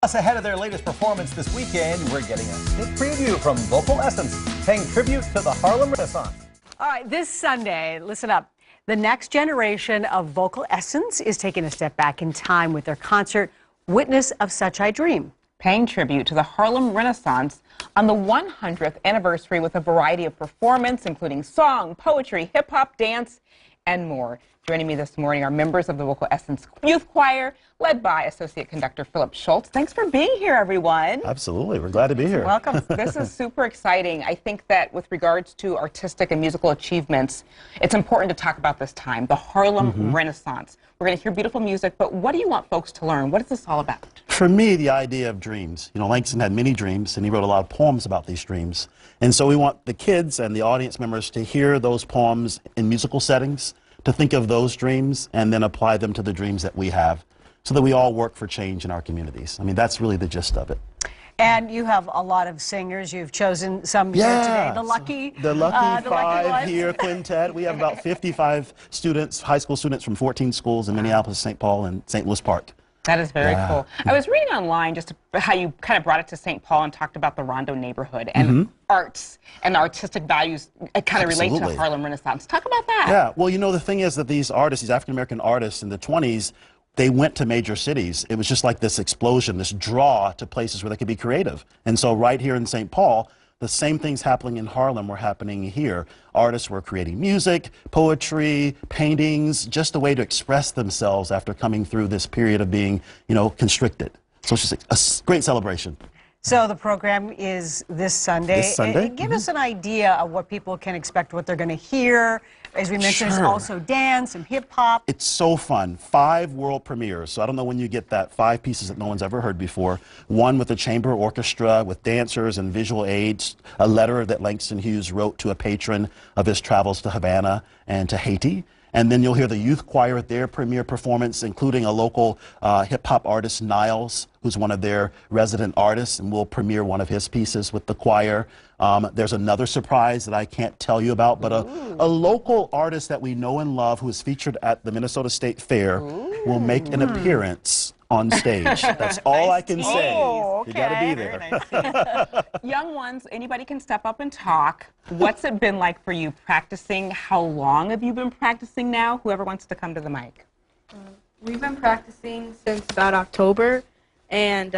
Plus, ahead of their latest performance this weekend, we're getting a sneak preview from VocalEssence, paying tribute to the Harlem Renaissance. All right, this Sunday, listen up. The next generation of VocalEssence is taking a step back in time with their concert, Witness of Such I Dream. Paying tribute to the Harlem Renaissance on the 100th anniversary with a variety of performance, including song, poetry, hip-hop, dance, and more. Joining me this morning are members of the VocalEssence Youth Choir, led by Associate Conductor Phillip Shoultz. Thanks for being here, everyone. Absolutely. We're glad to be here. Welcome. This is super exciting. I think that with regards to artistic and musical achievements, it's important to talk about this time, the Harlem Renaissance. We're going to hear beautiful music, but what do you want folks to learn? What is this all about? For me, the idea of dreams. You know, Langston had many dreams, and he wrote a lot of poems about these dreams. And so we want the kids and the audience members to hear those poems in musical settings, to think of those dreams and then apply them to the dreams that we have so that we all work for change in our communities. I mean, that's really the gist of it. And you have a lot of singers. You've chosen some here today. The Lucky Five here, quintet. We have about 55 students, high school students from 14 schools in Minneapolis, St. Paul, and St. Louis Park. That is very cool. I was reading online just how you kind of brought it to St. Paul and talked about the Rondo neighborhood and arts and the artistic values kind of relate to the Harlem Renaissance. Talk about that. Yeah, well, you know, the thing is that these artists, these African-American artists in the 20s, they went to major cities. It was just like this explosion, this draw to places where they could be creative. And so right here in St. Paul, the same things happening in Harlem were happening here. Artists were creating music, poetry, paintings, just a way to express themselves after coming through this period of being, you know, constricted. So it's just a great celebration. So the program is this Sunday. This Sunday? Give us an idea of what people can expect, what they're going to hear. As we mentioned, there's also dance and hip-hop. It's so fun. 5 world premieres. So I don't know when you get that. 5 pieces that no one's ever heard before. One with a chamber orchestra with dancers and visual aids. A letter that Langston Hughes wrote to a patron of his travels to Havana and to Haiti. And then you'll hear the youth choir at their premiere performance, including a local hip-hop artist, Niles, who's one of their resident artists, and we'll premiere one of his pieces with the choir. There's another surprise that I can't tell you about, but a local artist that we know and love who is featured at the Minnesota State Fair will make an appearance on stage. That's all I can say. Okay. You got to be there. Young ones, anybody can step up and talk. What's it been like for you practicing? How long have you been practicing now? Whoever wants to come to the mic. We've been practicing since about October, and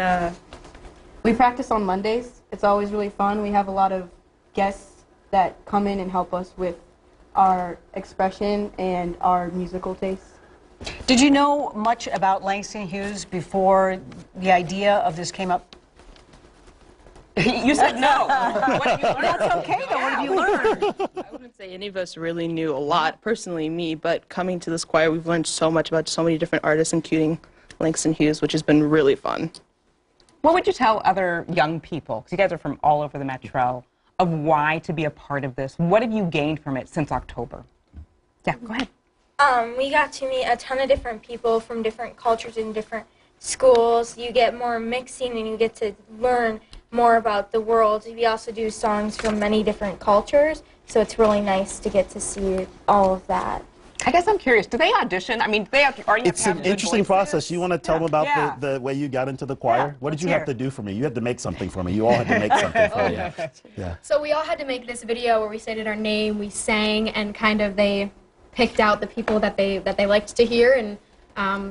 we practice on Mondays. It's always really fun. We have a lot of guests that come in and help us with our expression and our musical tastes. Did you know much about Langston Hughes before the idea of this came up? You said no. What have you learned? That's okay, though. What have you learned? I wouldn't say any of us really knew a lot, personally me, but coming to this choir, we've learned so much about so many different artists, including Langston Hughes, which has been really fun. What would you tell other young people, because you guys are from all over the metro, of why to be a part of this? What have you gained from it since October? Yeah, go ahead. We got to meet a ton of different people from different cultures and different schools. You get more mixing and you get to learn more about the world. We also do songs from many different cultures, so it's really nice to get to see all of that. I guess I'm curious, do they audition? I mean, do they have to, It's an interesting process. You want to tell them about the way you got into the choir? What did you have to do for me? You had to make something for me. You all had to make something for me. Yeah. So we all had to make this video where we stated our name, we sang, and kind of they picked out the people that they liked to hear, and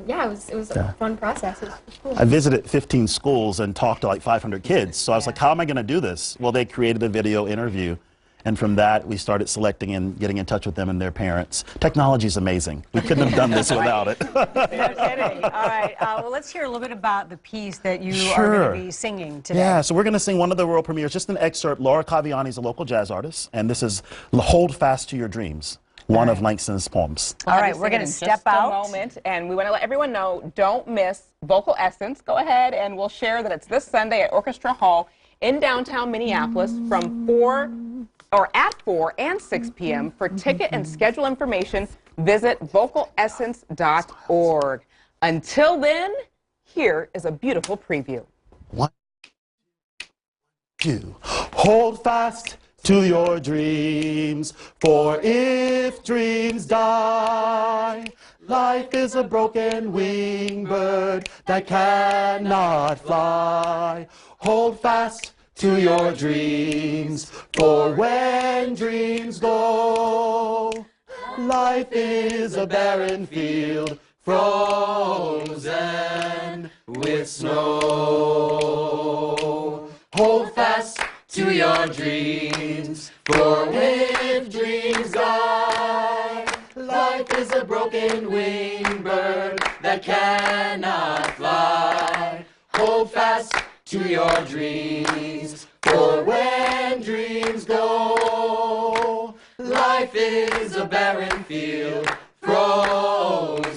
yeah, it was a fun process. It was cool. I visited 15 schools and talked to like 500 kids. So I was like, how am I going to do this? Well, they created a video interview. And from that, we started selecting and getting in touch with them and their parents. Technology is amazing. We couldn't have done this without it. No kidding. All right. Well, let's hear a little bit about the piece that you are going to be singing today. Yeah, so we're going to sing one of the world premieres, just an excerpt. Laura Caviani is a local jazz artist, and this is Hold Fast to Your Dreams, one of Langston's poems. All right, we're going to step out. In just a moment, and we want to let everyone know, don't miss VocalEssence. Go ahead, and we'll share that it's this Sunday at Orchestra Hall in downtown Minneapolis from 4 and 6 p.m. For ticket and schedule information, visit vocalessence.org. Until then, here is a beautiful preview. 1, 2, hold fast to your dreams, for if dreams die, Life is a broken wing bird that cannot fly. Hold fast to your dreams, for when dreams go, life is a barren field frozen with snow. Hold fast to your dreams, for with dreams die, life is a broken wing bird that cannot fly. Hold fast to your dreams, for when dreams go, life is a barren field frozen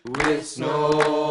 with snow.